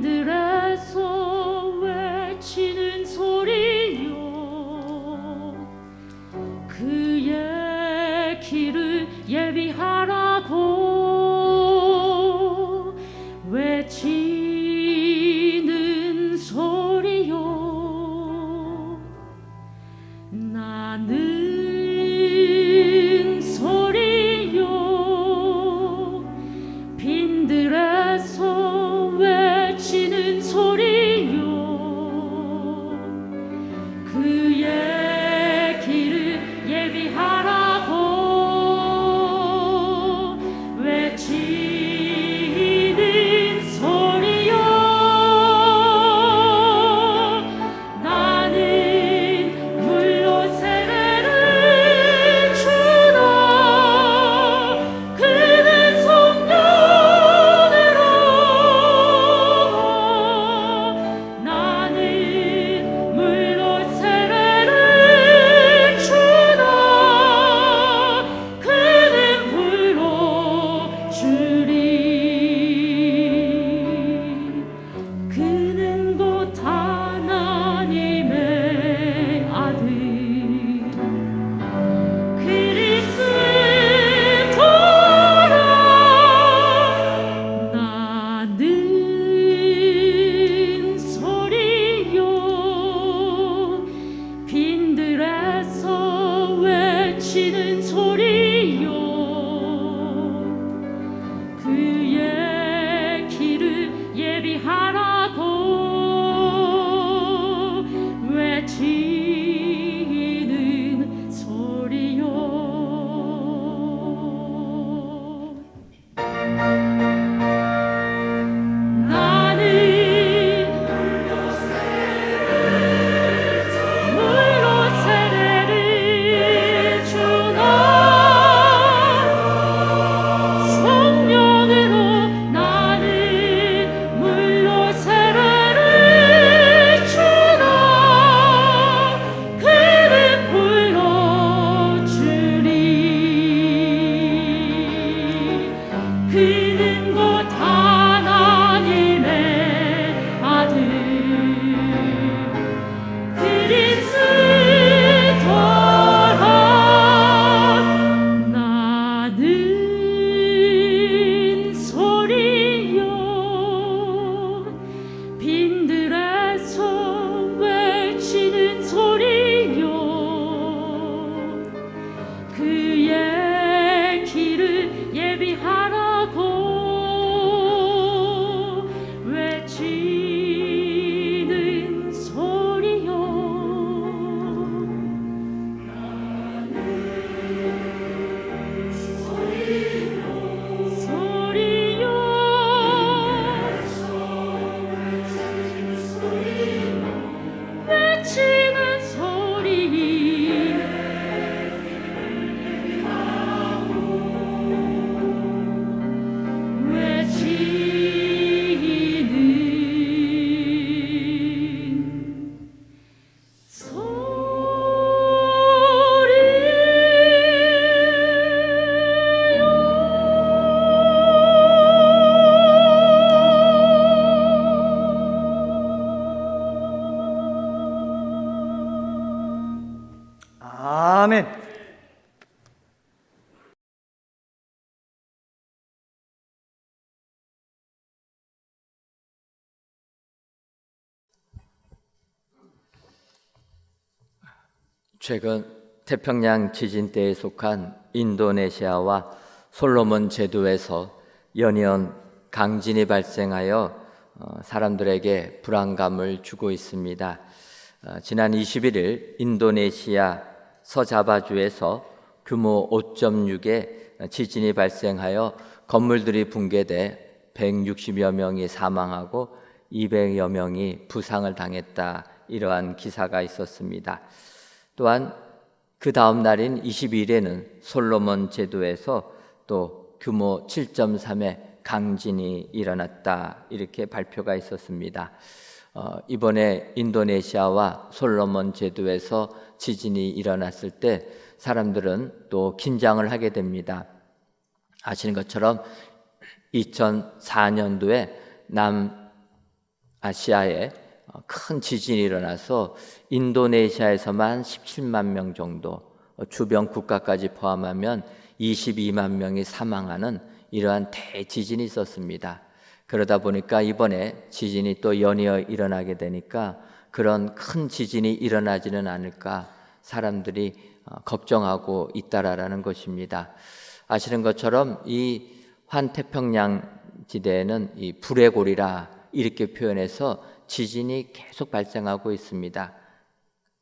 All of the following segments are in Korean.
빈들에서 외치는 소리요 그의 길을 예비하라고 외치는 소리요 나는 소리요 빈들에서 외치는 소리요 그의 길을 예비하라고 외치는 소리요 나는 물로 세례를 주라 그는 성령으로 나는 물로 세례를 주라 그는 불로 주리 그는 곧 하나님의 아들 그리스도라 나는 소리요 빈들에서 외치는 소리요 그의 길을 예비하라고 외치는 소리요 나는 물로 세례를 주나 성령으로 나는 물로 세례를 주나 그는 불로 주리 그는 곧 하나님의 아들 그리스도라 나는 소리요 빈들에서 외치는 소리요 그의 길을 예비하라고 외치는 소리요 외치는 소리 외치는 아멘. 최근 태평양 지진대에 속한 인도네시아와 솔로몬 제도에서 연이은 강진이 발생하여 사람들에게 불안감을 주고 있습니다. 지난 21일 인도네시아 서자바주에서 규모 5.6의 지진이 발생하여 건물들이 붕괴돼 160여 명이 사망하고 200여 명이 부상을 당했다. 이러한 기사가 있었습니다. 또한 그 다음 날인 22일에는 솔로몬 제도에서 또 규모 7.3의 강진이 일어났다. 이렇게 발표가 있었습니다. 이번에 인도네시아와 솔로몬 제도에서 지진이 일어났을 때 사람들은 또 긴장을 하게 됩니다. 아시는 것처럼 2004년도에 아시아에 큰 지진이 일어나서 인도네시아에서만 17만 명 정도, 주변 국가까지 포함하면 22만 명이 사망하는 이러한 대지진이 있었습니다. 그러다 보니까 이번에 지진이 또 연이어 일어나게 되니까 그런 큰 지진이 일어나지는 않을까 사람들이 걱정하고 있다라는 것입니다. 아시는 것처럼 이 환태평양 지대에는 이 불의 고리라 이렇게 표현해서 지진이 계속 발생하고 있습니다.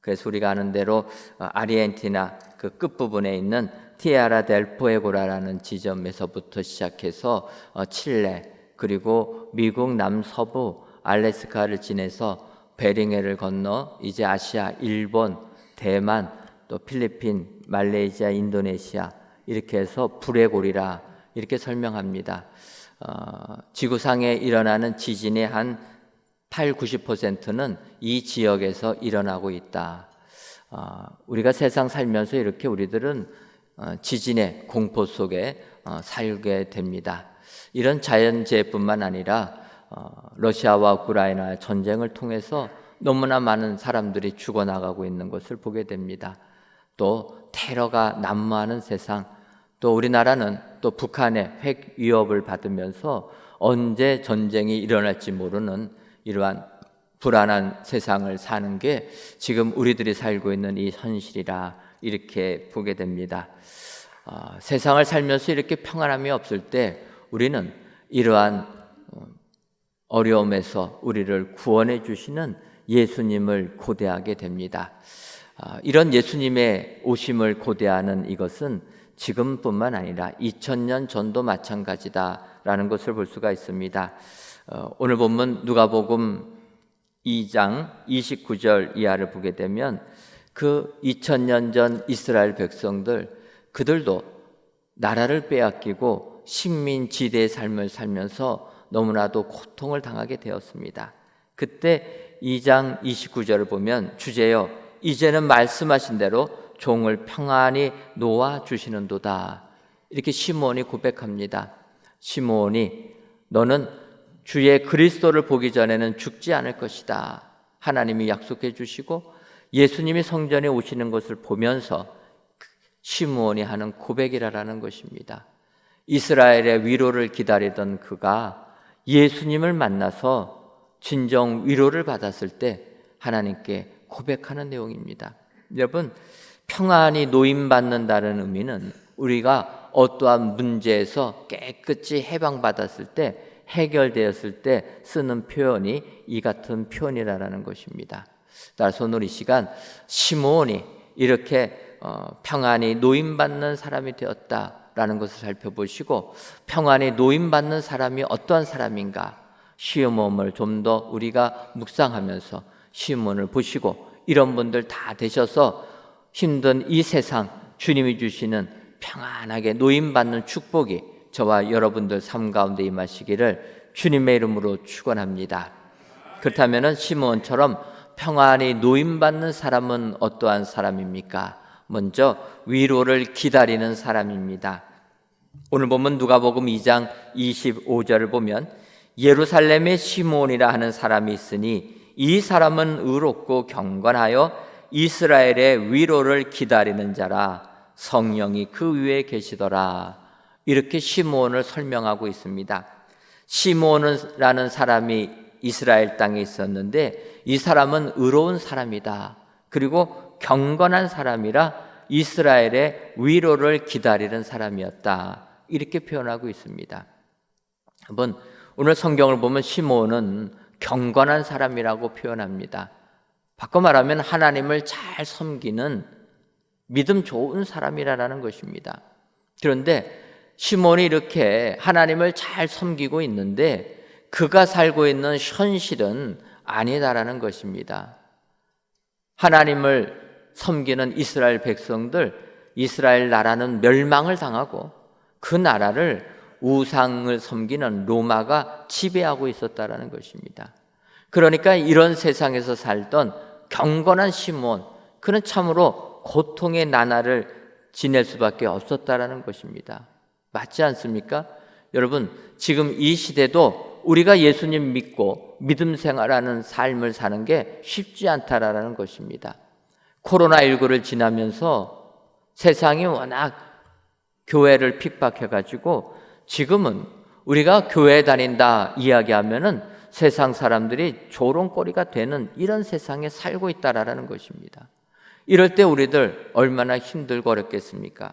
그래서 우리가 아는 대로 아르헨티나 그 끝부분에 있는 티에라 델 푸에고라라는 지점에서부터 시작해서 칠레 그리고 미국 남서부 알래스카를 지내서 베링해를 건너 이제 아시아, 일본, 대만, 또 필리핀, 말레이시아, 인도네시아 이렇게 해서 불의 고리라 이렇게 설명합니다. 지구상에 일어나는 지진의 한 8, 90%는 이 지역에서 일어나고 있다. 우리가 세상 살면서 이렇게 우리들은 지진의 공포 속에 살게 됩니다. 이런 자연재해뿐만 아니라 러시아와 우크라이나 전쟁을 통해서 너무나 많은 사람들이 죽어나가고 있는 것을 보게 됩니다. 또 테러가 난무하는 세상, 또 우리나라는 또 북한의 핵 위협을 받으면서 언제 전쟁이 일어날지 모르는 이러한 불안한 세상을 사는 게 지금 우리들이 살고 있는 이 현실이라 이렇게 보게 됩니다. 세상을 살면서 이렇게 평안함이 없을 때 우리는 이러한 어려움에서 우리를 구원해 주시는 예수님을 고대하게 됩니다. 이런 예수님의 오심을 고대하는 이것은 지금뿐만 아니라 2000년 전도 마찬가지다라는 것을 볼 수가 있습니다. 오늘 본문 누가복음 2장 29절 이하를 보게 되면 그 2000년 전 이스라엘 백성들 그들도 나라를 빼앗기고 식민지대의 삶을 살면서 너무나도 고통을 당하게 되었습니다. 그때 2장 29절을 보면 주제여 이제는 말씀하신 대로 종을 평안히 놓아주시는도다 이렇게 시므온이 고백합니다. 시므온이 너는 주의 그리스도를 보기 전에는 죽지 않을 것이다. 하나님이 약속해 주시고 예수님이 성전에 오시는 것을 보면서 시므온이 하는 고백이라는 것입니다. 이스라엘의 위로를 기다리던 그가 예수님을 만나서 진정 위로를 받았을 때 하나님께 고백하는 내용입니다. 여러분, 평안히 노임받는다는 의미는 우리가 어떠한 문제에서 깨끗이 해방받았을 때 해결되었을 때 쓰는 표현이 이 같은 표현이라는 것입니다. 따라서 오늘 이 시간 시므온이 이렇게 평안히 노임받는 사람이 되었다라는 것을 살펴보시고 평안히 노임받는 사람이 어떠한 사람인가 시므온을 좀 더 우리가 묵상하면서 시므온을 보시고 이런 분들 다 되셔서 힘든 이 세상 주님이 주시는 평안하게 노임받는 축복이 저와 여러분들 삶 가운데 임하시기를 주님의 이름으로 축원합니다. 그렇다면 시므온처럼 평안히 노임받는 사람은 어떠한 사람입니까? 먼저 위로를 기다리는 사람입니다. 오늘 보면 누가복음 2장 25절을 보면 예루살렘에 시므온이라 하는 사람이 있으니 이 사람은 의롭고 경건하여 이스라엘의 위로를 기다리는 자라 성령이 그 위에 계시더라. 이렇게 시므온을 설명하고 있습니다. 시므온이라는 사람이 이스라엘 땅에 있었는데 이 사람은 의로운 사람이다. 그리고 경건한 사람이라 이스라엘의 위로를 기다리는 사람이었다. 이렇게 표현하고 있습니다. 한번 오늘 성경을 보면 시므온은 경건한 사람이라고 표현합니다. 바꿔 말하면 하나님을 잘 섬기는 믿음 좋은 사람이라는 것입니다. 그런데 시몬이 이렇게 하나님을 잘 섬기고 있는데 그가 살고 있는 현실은 아니다라는 것입니다. 하나님을 섬기는 이스라엘 백성들, 이스라엘 나라는 멸망을 당하고 그 나라를 우상을 섬기는 로마가 지배하고 있었다라는 것입니다. 그러니까 이런 세상에서 살던 경건한 시므온, 그는 참으로 고통의 나날을 지낼 수밖에 없었다라는 것입니다. 맞지 않습니까? 여러분, 지금 이 시대도 우리가 예수님 믿고 믿음 생활하는 삶을 사는 게 쉽지 않다라는 것입니다. 코로나19를 지나면서 세상이 워낙 교회를 핍박해가지고 지금은 우리가 교회 다닌다 이야기하면은 세상 사람들이 조롱거리가 되는 이런 세상에 살고 있다라는 것입니다. 이럴 때 우리들 얼마나 힘들고 어렵겠습니까?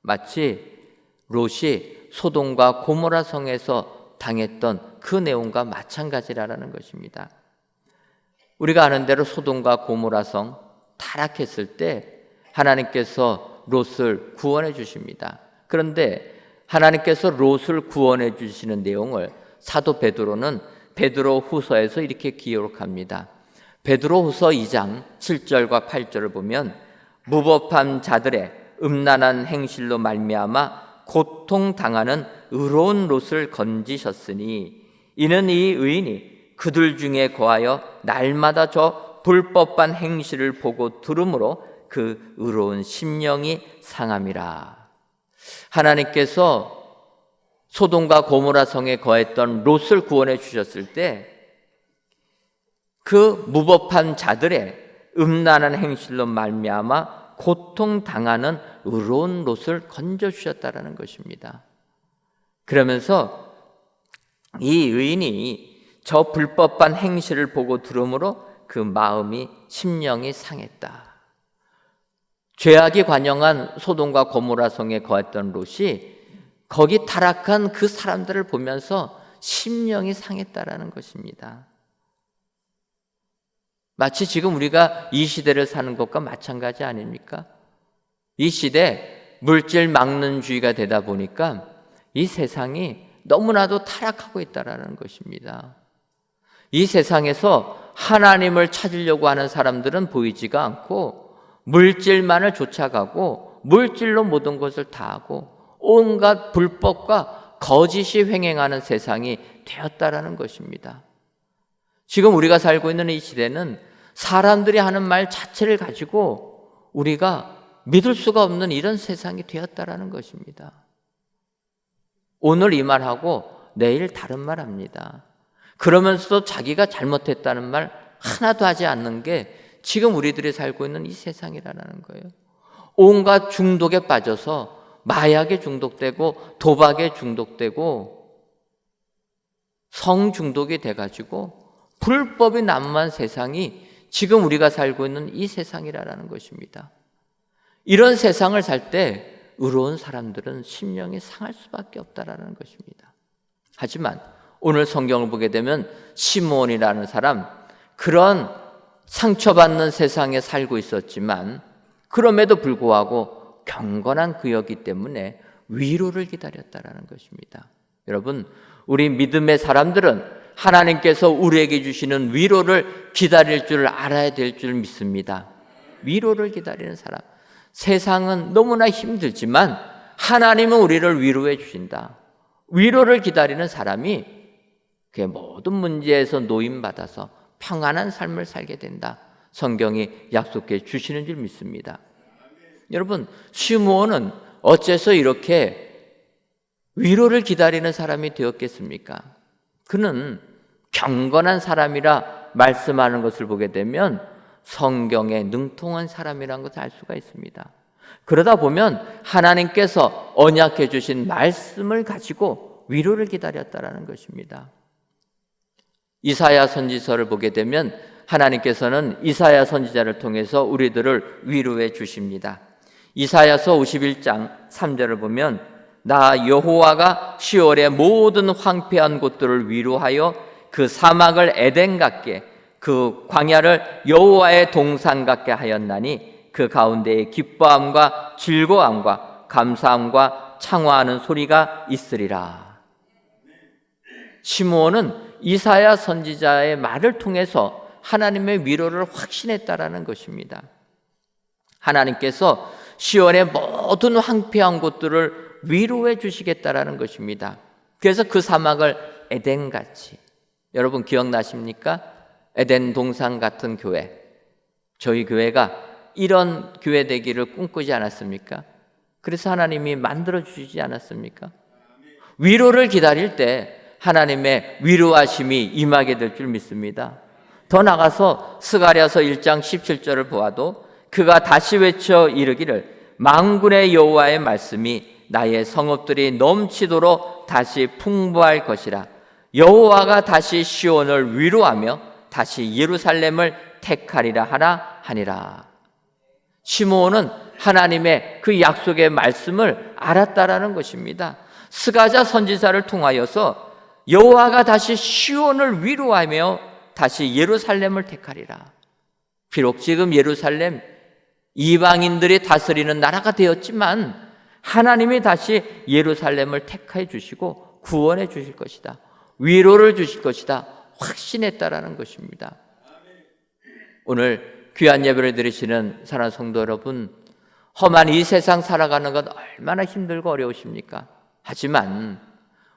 마치 롯이 소돔과 고모라 성에서 당했던 그 내용과 마찬가지라는 것입니다. 우리가 아는 대로 소돔과 고모라 성 타락했을 때 하나님께서 롯을 구원해 주십니다. 그런데 하나님께서 롯을 구원해 주시는 내용을 사도 베드로는 베드로 후서에서 이렇게 기록합니다. 베드로 후서 2장 7절과 8절을 보면 무법한 자들의 음란한 행실로 말미암아 고통당하는 의로운 롯을 건지셨으니 이는 이 의인이 그들 중에 거하여 날마다 저 불법한 행실을 보고 들으므로 그 의로운 심령이 상함이라. 하나님께서 소돔과 고모라 성에 거했던 롯을 구원해 주셨을 때 그 무법한 자들의 음란한 행실로 말미암아 고통당하는 의로운 롯을 건져 주셨다라는 것입니다. 그러면서 이 의인이 저 불법한 행실을 보고 들음으로 그 마음이 심령이 상했다. 죄악이 관영한 소돔과 고모라 성에 거했던 롯이 거기 타락한 그 사람들을 보면서 심령이 상했다라는 것입니다. 마치 지금 우리가 이 시대를 사는 것과 마찬가지 아닙니까? 이 시대 물질 막론주의가 되다 보니까 이 세상이 너무나도 타락하고 있다는 것입니다. 이 세상에서 하나님을 찾으려고 하는 사람들은 보이지가 않고 물질만을 쫓아가고 물질로 모든 것을 다 하고 온갖 불법과 거짓이 횡행하는 세상이 되었다라는 것입니다. 지금 우리가 살고 있는 이 시대는 사람들이 하는 말 자체를 가지고 우리가 믿을 수가 없는 이런 세상이 되었다라는 것입니다. 오늘 이 말하고 내일 다른 말 합니다. 그러면서도 자기가 잘못했다는 말 하나도 하지 않는 게 지금 우리들이 살고 있는 이 세상이라는 거예요. 온갖 중독에 빠져서 마약에 중독되고 도박에 중독되고 성중독이 돼가지고 불법이 난무한 세상이 지금 우리가 살고 있는 이 세상이라는 것입니다. 이런 세상을 살 때 의로운 사람들은 심령이 상할 수밖에 없다라는 것입니다. 하지만 오늘 성경을 보게 되면 시므온이라는 사람, 그런 상처받는 세상에 살고 있었지만 그럼에도 불구하고 경건한 그였기 때문에 위로를 기다렸다라는 것입니다. 여러분, 우리 믿음의 사람들은 하나님께서 우리에게 주시는 위로를 기다릴 줄 알아야 될 줄 믿습니다. 위로를 기다리는 사람. 세상은 너무나 힘들지만 하나님은 우리를 위로해 주신다. 위로를 기다리는 사람이 그 모든 문제에서 노임받아서 평안한 삶을 살게 된다. 성경이 약속해 주시는 줄 믿습니다. 여러분, 시므온은 어째서 이렇게 위로를 기다리는 사람이 되었겠습니까? 그는 경건한 사람이라 말씀하는 것을 보게 되면 성경에 능통한 사람이라는 것을 알 수가 있습니다. 그러다 보면 하나님께서 언약해 주신 말씀을 가지고 위로를 기다렸다라는 것입니다. 이사야 선지서를 보게 되면 하나님께서는 이사야 선지자를 통해서 우리들을 위로해 주십니다. 이사야서 51장 3절을 보면 나 여호와가 시올의 모든 황폐한 곳들을 위로하여 그 사막을 에덴 같게 그 광야를 여호와의 동산 같게 하였나니 그 가운데에 기뻐함과 즐거움과 감사함과 창화하는 소리가 있으리라. 시므온은 이사야 선지자의 말을 통해서 하나님의 위로를 확신했다라는 것입니다. 하나님께서 시온의 모든 황폐한 곳들을 위로해 주시겠다라는 것입니다. 그래서 그 사막을 에덴같이, 여러분 기억나십니까? 에덴 동산 같은 교회, 저희 교회가 이런 교회 되기를 꿈꾸지 않았습니까? 그래서 하나님이 만들어 주시지 않았습니까? 위로를 기다릴 때 하나님의 위로하심이 임하게 될 줄 믿습니다. 더 나가서 스가랴서 1장 17절을 보아도 그가 다시 외쳐 이르기를 만군의 여호와의 말씀이 나의 성읍들이 넘치도록 다시 풍부할 것이라. 여호와가 다시 시온을 위로하며 다시 예루살렘을 택하리라 하니라. 시므온은 하나님의 그 약속의 말씀을 알았다라는 것입니다. 스가랴 선지자를 통하여서 여호와가 다시 시온을 위로하며 다시 예루살렘을 택하리라. 비록 지금 예루살렘 이방인들이 다스리는 나라가 되었지만 하나님이 다시 예루살렘을 택해 주시고 구원해 주실 것이다. 위로를 주실 것이다. 확신했다라는 것입니다. 오늘 귀한 예배를 드리시는 사랑하는 성도 여러분, 험한 이 세상 살아가는 것 얼마나 힘들고 어려우십니까? 하지만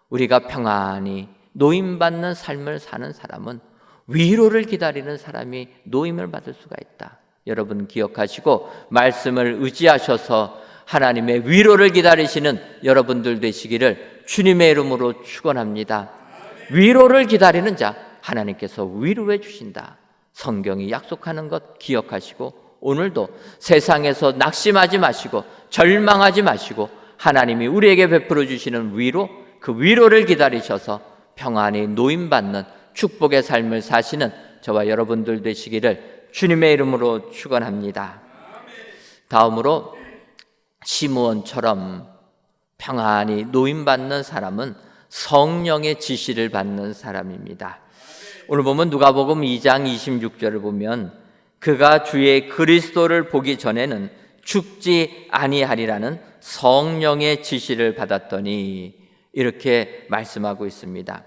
우리가 평안히 노임받는 삶을 사는 사람은 위로를 기다리는 사람이 노임을 받을 수가 있다. 여러분 기억하시고 말씀을 의지하셔서 하나님의 위로를 기다리시는 여러분들 되시기를 주님의 이름으로 축원합니다. 위로를 기다리는 자 하나님께서 위로해 주신다. 성경이 약속하는 것 기억하시고 오늘도 세상에서 낙심하지 마시고 절망하지 마시고 하나님이 우리에게 베풀어 주시는 위로, 그 위로를 기다리셔서 평안히 노임받는 축복의 삶을 사시는 저와 여러분들 되시기를 주님의 이름으로 축원합니다. 다음으로 시므온처럼 평안히 노임받는 사람은 성령의 지시를 받는 사람입니다. 오늘 보면 누가복음 2장 26절을 보면 그가 주의 그리스도를 보기 전에는 죽지 아니하리라는 성령의 지시를 받았더니 이렇게 말씀하고 있습니다.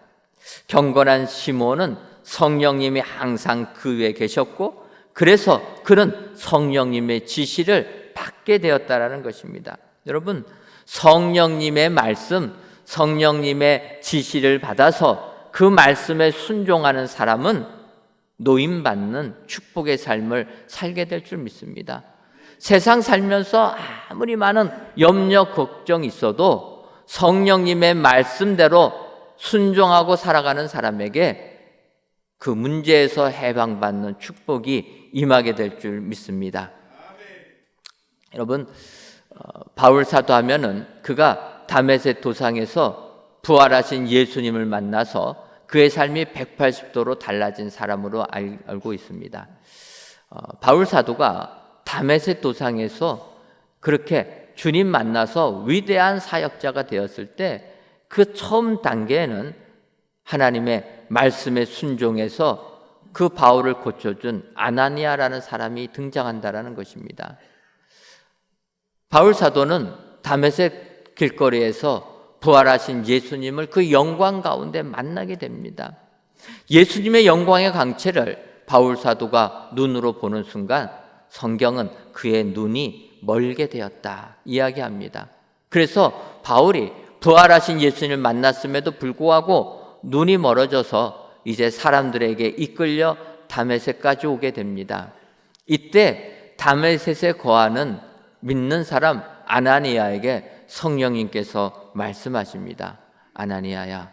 경건한 시므온은 성령님이 항상 그 위에 계셨고 그래서 그는 성령님의 지시를 받게 되었다라는 것입니다. 여러분, 성령님의 말씀, 성령님의 지시를 받아서 그 말씀에 순종하는 사람은 노임받는 축복의 삶을 살게 될 줄 믿습니다. 세상 살면서 아무리 많은 염려, 걱정이 있어도 성령님의 말씀대로 순종하고 살아가는 사람에게 그 문제에서 해방받는 축복이 임하게 될 줄 믿습니다. 여러분, 바울 사도하면은 그가 다메섹 도상에서 부활하신 예수님을 만나서 그의 삶이 180도로 달라진 사람으로 알고 있습니다. 바울 사도가 다메섹 도상에서 그렇게 주님 만나서 위대한 사역자가 되었을 때 그 처음 단계에는 하나님의 말씀에 순종해서 그 바울을 고쳐준 아나니아라는 사람이 등장한다라는 것입니다. 바울 사도는 다메섹 길거리에서 부활하신 예수님을 그 영광 가운데 만나게 됩니다. 예수님의 영광의 강체를 바울 사도가 눈으로 보는 순간 성경은 그의 눈이 멀게 되었다 이야기합니다. 그래서 바울이 부활하신 예수님을 만났음에도 불구하고 눈이 멀어져서 이제 사람들에게 이끌려 다메섹까지 오게 됩니다. 이때 다메섹에 거하는 믿는 사람 아나니아에게 성령님께서 말씀하십니다. 아나니아야,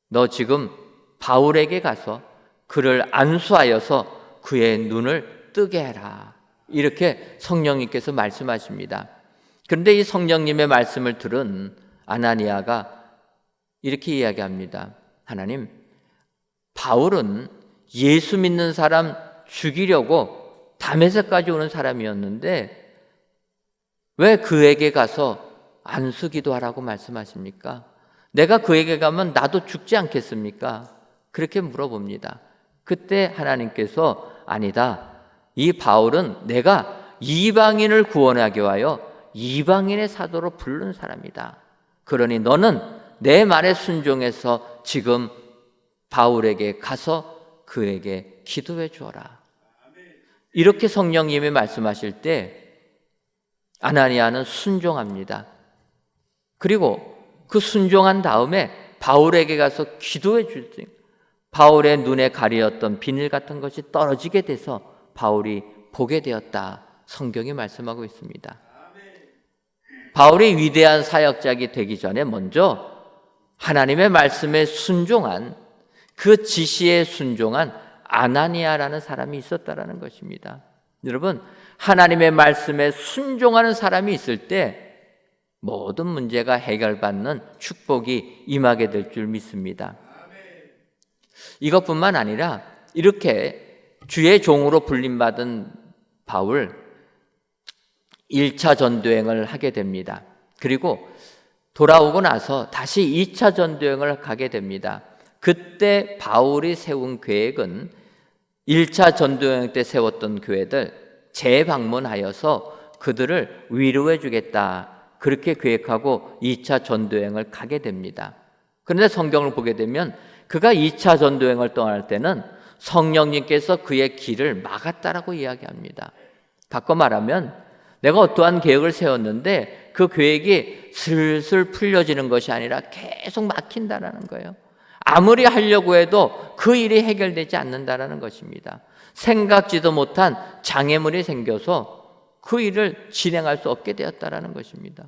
너 지금 바울에게 가서 그를 안수하여서 그의 눈을 뜨게 해라. 이렇게 성령님께서 말씀하십니다. 그런데 이 성령님의 말씀을 들은 아나니아가 이렇게 이야기합니다. 하나님, 바울은 예수 믿는 사람 죽이려고 다메섹까지 오는 사람이었는데 왜 그에게 가서 안수 기도하라고 말씀하십니까? 내가 그에게 가면 나도 죽지 않겠습니까? 그렇게 물어봅니다. 그때 하나님께서 아니다. 이 바울은 내가 이방인을 구원하기 위하여 이방인의 사도로 부른 사람이다. 그러니 너는 내 말에 순종해서 지금 바울에게 가서 그에게 기도해 주어라. 이렇게 성령님이 말씀하실 때 아나니아는 순종합니다. 그리고 그 순종한 다음에 바울에게 가서 기도해 주지. 바울의 눈에 가리었던 비늘 같은 것이 떨어지게 돼서 바울이 보게 되었다. 성경이 말씀하고 있습니다. 바울이 위대한 사역자가 되기 전에 먼저 하나님의 말씀에 순종한, 그 지시에 순종한 아나니아라는 사람이 있었다라는 것입니다. 여러분, 하나님의 말씀에 순종하는 사람이 있을 때 모든 문제가 해결받는 축복이 임하게 될 줄 믿습니다. 이것뿐만 아니라 이렇게 주의 종으로 불림받은 바울 1차 전도행을 하게 됩니다. 그리고 돌아오고 나서 다시 2차 전도행을 가게 됩니다. 그때 바울이 세운 계획은 1차 전도행 때 세웠던 교회들 재방문하여서 그들을 위로해 주겠다, 그렇게 계획하고 2차 전도행을 가게 됩니다. 그런데 성경을 보게 되면 그가 2차 전도행을 떠날 때는 성령님께서 그의 길을 막았다라고 이야기합니다. 바꿔 말하면 내가 어떠한 계획을 세웠는데 그 계획이 슬슬 풀려지는 것이 아니라 계속 막힌다라는 거예요. 아무리 하려고 해도 그 일이 해결되지 않는다라는 것입니다. 생각지도 못한 장애물이 생겨서 그 일을 진행할 수 없게 되었다라는 것입니다.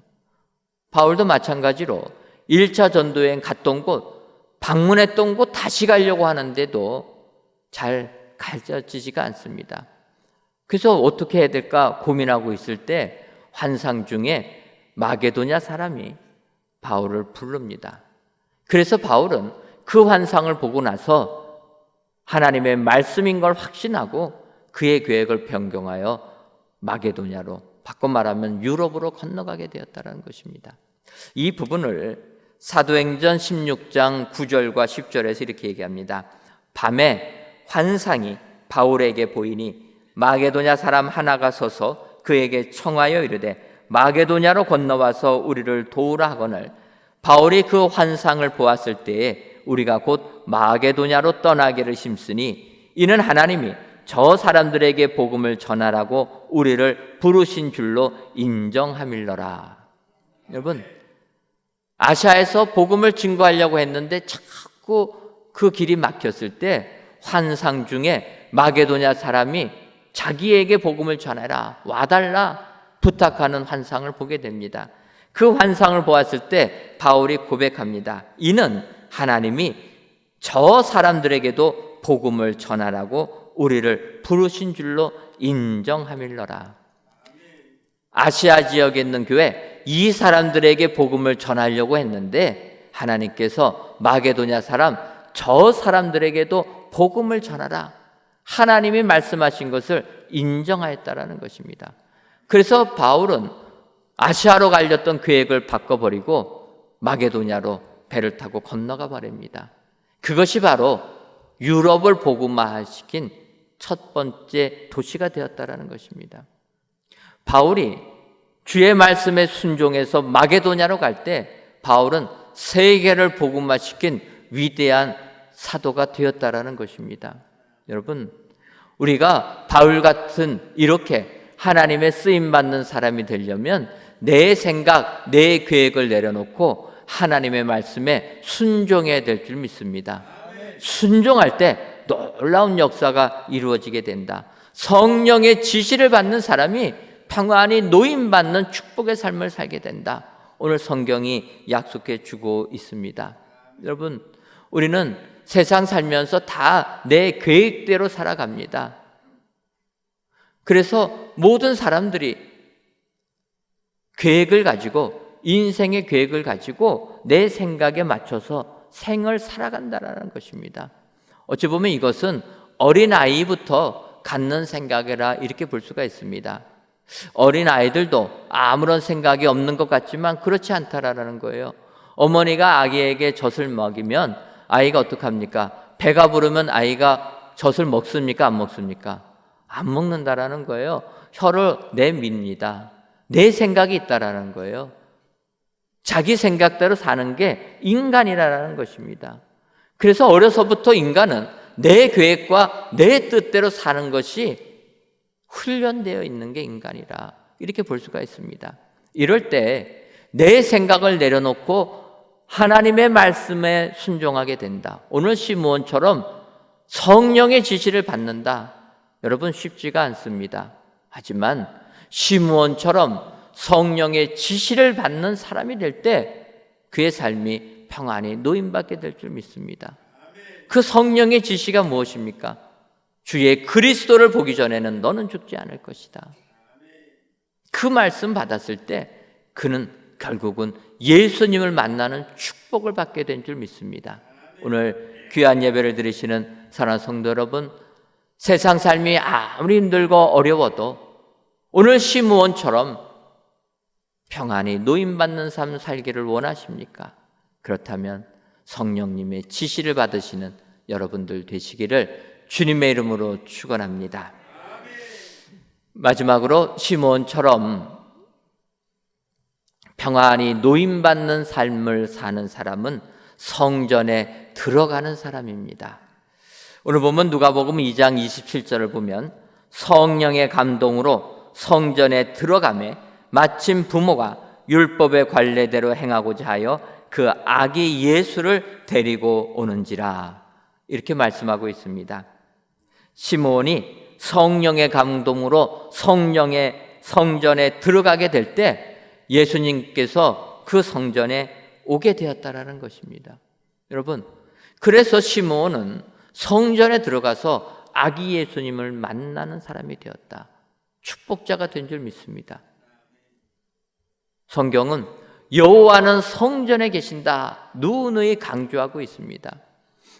바울도 마찬가지로 1차 전도여행 갔던 곳, 방문했던 곳 다시 가려고 하는데도 잘 가르쳐지지가 않습니다. 그래서 어떻게 해야 될까 고민하고 있을 때 환상 중에 마게도냐 사람이 바울을 부릅니다. 그래서 바울은 그 환상을 보고 나서 하나님의 말씀인 걸 확신하고 그의 계획을 변경하여 마게도냐로, 바꿔 말하면 유럽으로 건너가게 되었다는 것입니다. 이 부분을 사도행전 16장 9절과 10절에서 이렇게 얘기합니다. 밤에 환상이 바울에게 보이니 마게도냐 사람 하나가 서서 그에게 청하여 이르되 마게도냐로 건너와서 우리를 도우라 하거늘 바울이 그 환상을 보았을 때에 우리가 곧 마게도냐로 떠나기를 심쓰니 이는 하나님이 저 사람들에게 복음을 전하라고 우리를 부르신 줄로 인정함일러라. 여러분, 아시아에서 복음을 증거하려고 했는데 자꾸 그 길이 막혔을 때 환상 중에 마게도냐 사람이 자기에게 복음을 전해라, 와달라 부탁하는 환상을 보게 됩니다. 그 환상을 보았을 때 바울이 고백합니다. 이는 하나님이 저 사람들에게도 복음을 전하라고 우리를 부르신 줄로 인정함일러라. 아시아 지역에 있는 교회, 이 사람들에게 복음을 전하려고 했는데 하나님께서 마게도냐 사람, 저 사람들에게도 복음을 전하라, 하나님이 말씀하신 것을 인정하였다라는 것입니다. 그래서 바울은 아시아로 가려던 계획을 바꿔버리고 마게도냐로 배를 타고 건너가 버립니다. 그것이 바로 유럽을 복음화시킨 첫 번째 도시가 되었다라는 것입니다. 바울이 주의 말씀에 순종해서 마게도냐로 갈 때 바울은 세계를 복음화시킨 위대한 사도가 되었다라는 것입니다. 여러분, 우리가 바울 같은 이렇게 하나님의 쓰임받는 사람이 되려면 내 생각, 내 계획을 내려놓고 하나님의 말씀에 순종해야 될 줄 믿습니다. 순종할 때 놀라운 역사가 이루어지게 된다. 성령의 지시를 받는 사람이 평안히 노임받는 축복의 삶을 살게 된다. 오늘 성경이 약속해 주고 있습니다. 여러분, 우리는 세상 살면서 다 내 계획대로 살아갑니다. 그래서 모든 사람들이 계획을 가지고, 인생의 계획을 가지고 내 생각에 맞춰서 생을 살아간다는 것입니다. 어찌 보면 이것은 어린아이부터 갖는 생각이라 이렇게 볼 수가 있습니다. 어린아이들도 아무런 생각이 없는 것 같지만 그렇지 않다라는 거예요. 어머니가 아기에게 젖을 먹이면 아이가 어떡합니까? 배가 부르면 아이가 젖을 먹습니까? 안 먹습니까? 안 먹는다라는 거예요. 혀를 내밉니다. 내 생각이 있다라는 거예요. 자기 생각대로 사는 게 인간이라는 것입니다. 그래서 어려서부터 인간은 내 계획과 내 뜻대로 사는 것이 훈련되어 있는 게 인간이라 이렇게 볼 수가 있습니다. 이럴 때 내 생각을 내려놓고 하나님의 말씀에 순종하게 된다. 오늘 시므온처럼 성령의 지시를 받는다. 여러분, 쉽지가 않습니다. 하지만 시므온처럼 성령의 지시를 받는 사람이 될 때 그의 삶이 평안히 노임받게 될 줄 믿습니다. 그 성령의 지시가 무엇입니까? 주의 그리스도를 보기 전에는 너는 죽지 않을 것이다. 그 말씀 받았을 때 그는 결국은 예수님을 만나는 축복을 받게 된 줄 믿습니다. 오늘 귀한 예배를 드리시는 사랑하는 성도 여러분, 세상 삶이 아무리 힘들고 어려워도 오늘 시므온처럼 평안히 노임받는 삶 살기를 원하십니까? 그렇다면 성령님의 지시를 받으시는 여러분들 되시기를 주님의 이름으로 축원합니다. 마지막으로 시므온처럼 평안히 노임받는 삶을 사는 사람은 성전에 들어가는 사람입니다. 오늘 보면 누가복음 2장 27절을 보면 성령의 감동으로 성전에 들어가매 마침 부모가 율법의 관례대로 행하고자 하여 그 아기 예수를 데리고 오는지라, 이렇게 말씀하고 있습니다. 시므온이 성령의 감동으로 성전에 들어가게 될 때 예수님께서 그 성전에 오게 되었다라는 것입니다. 여러분, 그래서 시므온은 성전에 들어가서 아기 예수님을 만나는 사람이 되었다. 축복자가 된 줄 믿습니다. 성경은 여호와는 성전에 계신다 누누이 강조하고 있습니다.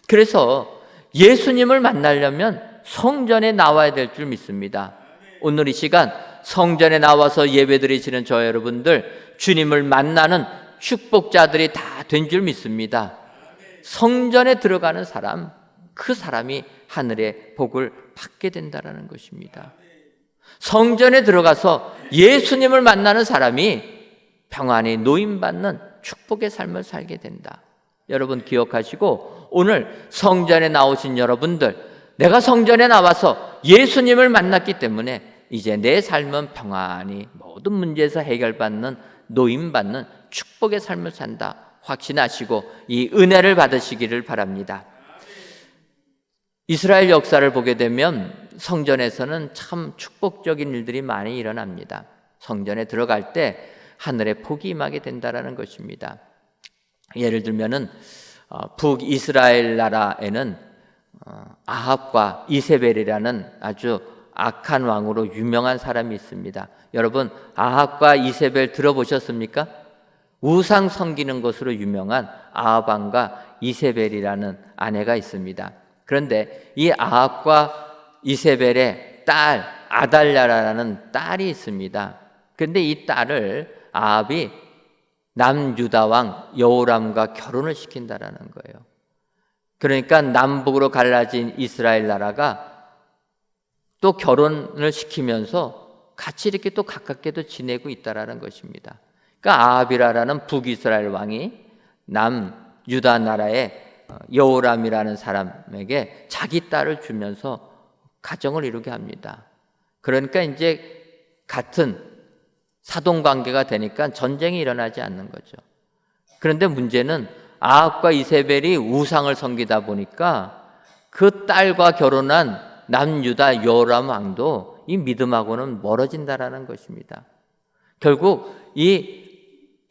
그래서 예수님을 만나려면 성전에 나와야 될 줄 믿습니다. 오늘 이 시간 성전에 나와서 예배드리시는 저 여러분들, 주님을 만나는 축복자들이 다 된 줄 믿습니다. 성전에 들어가는 사람, 그 사람이 하늘의 복을 받게 된다는 것입니다. 성전에 들어가서 예수님을 만나는 사람이 평안히 노임받는 축복의 삶을 살게 된다. 여러분 기억하시고, 오늘 성전에 나오신 여러분들, 내가 성전에 나와서 예수님을 만났기 때문에 이제 내 삶은 평안히 모든 문제에서 해결받는, 노임받는 축복의 삶을 산다 확신하시고 이 은혜를 받으시기를 바랍니다. 이스라엘 역사를 보게 되면 성전에서는 참 축복적인 일들이 많이 일어납니다. 성전에 들어갈 때 하늘의 복이 임하게 된다는 것입니다. 예를 들면은 북이스라엘 나라에는 아합과 이세벨이라는 아주 악한 왕으로 유명한 사람이 있습니다. 여러분, 아합과 이세벨 들어보셨습니까? 우상 섬기는 것으로 유명한 아합 왕과 이세벨이라는 아내가 있습니다. 그런데 이 아합과 이세벨의 딸 아달랴라는 딸이 있습니다. 그런데 이 딸을 아합이 남유다 왕 여호람과 결혼을 시킨다라는 거예요. 그러니까 남북으로 갈라진 이스라엘 나라가 또 결혼을 시키면서 같이 이렇게 또 가깝게도 지내고 있다라는 것입니다. 그러니까 아합이라는 북이스라엘 왕이 남유다 나라의 여호람이라는 사람에게 자기 딸을 주면서 가정을 이루게 합니다. 그러니까 이제 같은 사돈 관계가 되니까 전쟁이 일어나지 않는 거죠. 그런데 문제는 아합과 이세벨이 우상을 섬기다 보니까 그 딸과 결혼한 남유다 여호람 왕도 이 믿음하고는 멀어진다라는 것입니다. 결국 이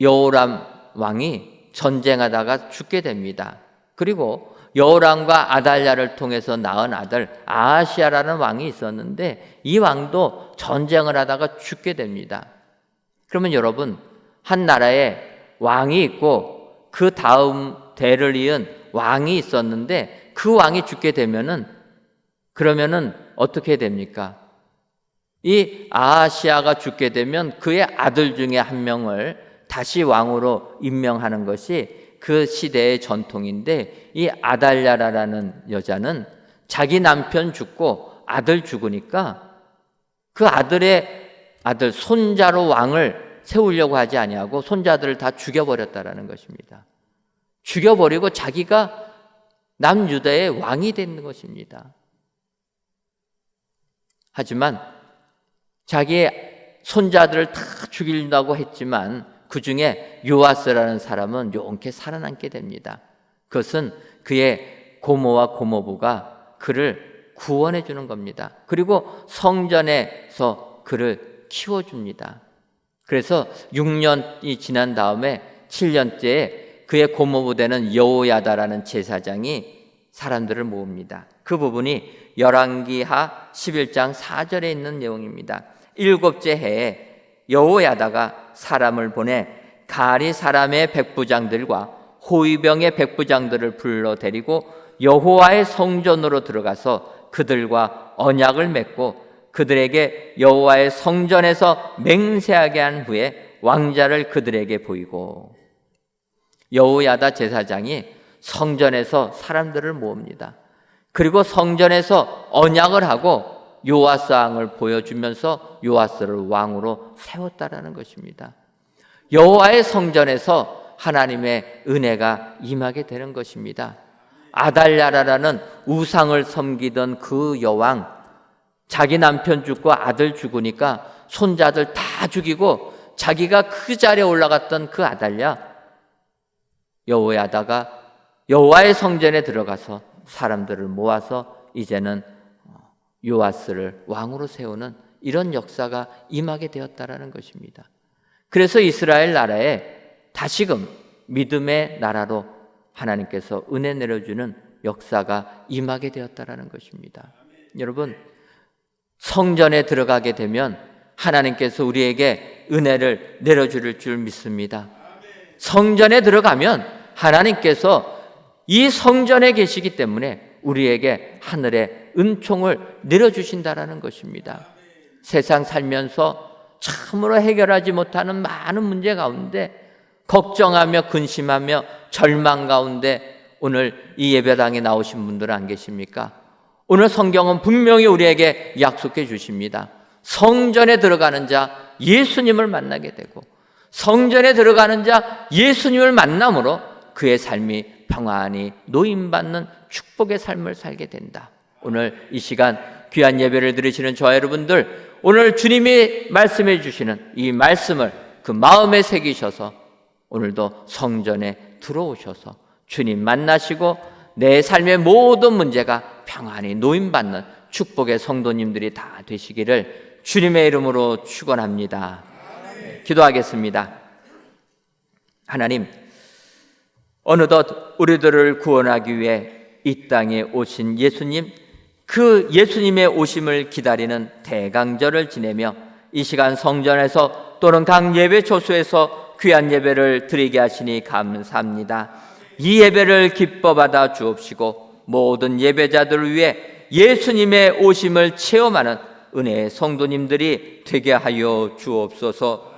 여호람 왕이 전쟁하다가 죽게 됩니다. 그리고 여호람과 아달랴를 통해서 낳은 아들 아하시아라는 왕이 있었는데 이 왕도 전쟁을 하다가 죽게 됩니다. 그러면 여러분, 한 나라에 왕이 있고 그 다음 대를 이은 왕이 있었는데 그 왕이 죽게 되면은 그러면은 어떻게 됩니까? 이 아하시아가 죽게 되면 그의 아들 중에 한 명을 다시 왕으로 임명하는 것이 그 시대의 전통인데, 이 아달랴라는 여자는 자기 남편 죽고 아들 죽으니까 그 아들의 아들 손자로 왕을 세우려고 하지 아니하고 손자들을 다 죽여버렸다라는 것입니다. 죽여버리고 자기가 남유다의 왕이 된 것입니다. 하지만 자기의 손자들을 다 죽인다고 했지만 그 중에 요아스라는 사람은 용케 살아남게 됩니다. 그것은 그의 고모와 고모부가 그를 구원해 주는 겁니다. 그리고 성전에서 그를 키워줍니다. 그래서 6년이 지난 다음에 7년째에 그의 고모부 되는 여호야다라는 제사장이 사람들을 모읍니다. 그 부분이 열왕기하 11장 4절에 있는 내용입니다. 7째 해에 여호야다가 사람을 보내 가리 사람의 백부장들과 호위병의 백부장들을 불러 데리고 여호와의 성전으로 들어가서 그들과 언약을 맺고 그들에게 여호와의 성전에서 맹세하게 한 후에 왕자를 그들에게 보이고, 여호야다 제사장이 성전에서 사람들을 모읍니다. 그리고 성전에서 언약을 하고 요아스 왕을 보여주면서 요아스를 왕으로 세웠다라는 것입니다. 여호와의 성전에서 하나님의 은혜가 임하게 되는 것입니다. 아달랴라는 우상을 섬기던 그 여왕, 자기 남편 죽고 아들 죽으니까 손자들 다 죽이고 자기가 그 자리에 올라갔던 그 아달랴, 여호야다가 여호와의 성전에 들어가서 사람들을 모아서 이제는 요아스를 왕으로 세우는 이런 역사가 임하게 되었다라는 것입니다. 그래서 이스라엘 나라에 다시금 믿음의 나라로 하나님께서 은혜 내려주는 역사가 임하게 되었다라는 것입니다. 여러분, 성전에 들어가게 되면 하나님께서 우리에게 은혜를 내려줄 줄 믿습니다. 성전에 들어가면 하나님께서 이 성전에 계시기 때문에 우리에게 하늘의 은총을 내려주신다라는 것입니다. 세상 살면서 참으로 해결하지 못하는 많은 문제 가운데 걱정하며 근심하며 절망 가운데 오늘 이 예배당에 나오신 분들 안 계십니까? 오늘 성경은 분명히 우리에게 약속해 주십니다. 성전에 들어가는 자 예수님을 만나게 되고 성전에 들어가는 자 예수님을 만남으로 그의 삶이 평안히 노임받는 축복의 삶을 살게 된다. 오늘 이 시간 귀한 예배를 드리시는 저와 여러분들, 오늘 주님이 말씀해 주시는 이 말씀을 그 마음에 새기셔서 오늘도 성전에 들어오셔서 주님 만나시고 내 삶의 모든 문제가 평안히 노임받는 축복의 성도님들이 다 되시기를 주님의 이름으로 축원합니다. 기도하겠습니다. 하나님, 어느덧 우리들을 구원하기 위해 이 땅에 오신 예수님, 그 예수님의 오심을 기다리는 대강절을 지내며 이 시간 성전에서 또는 각 예배 초소에서 귀한 예배를 드리게 하시니 감사합니다. 이 예배를 기뻐 받아 주옵시고 모든 예배자들을 위해 예수님의 오심을 체험하는 은혜의 성도님들이 되게 하여 주옵소서.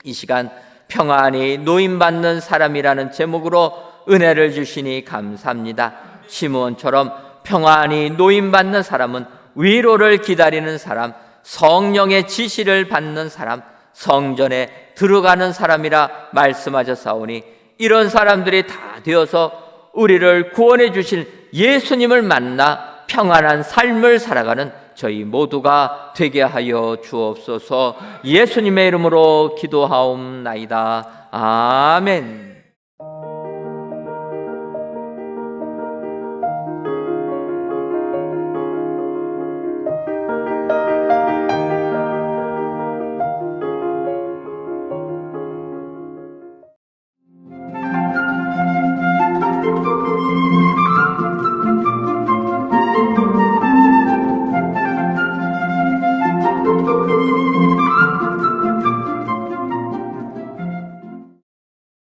이 시간 평안히 노임받는 사람이라는 제목으로 은혜를 주시니 감사합니다. 시므온처럼 평안히 노임받는 사람은 위로를 기다리는 사람, 성령의 지시를 받는 사람, 성전에 들어가는 사람이라 말씀하셨사오니 이런 사람들이 다 되어서 우리를 구원해 주실 예수님을 만나 평안한 삶을 살아가는 저희 모두가 되게 하여 주옵소서. 예수님의 이름으로 기도하옵나이다. 아멘.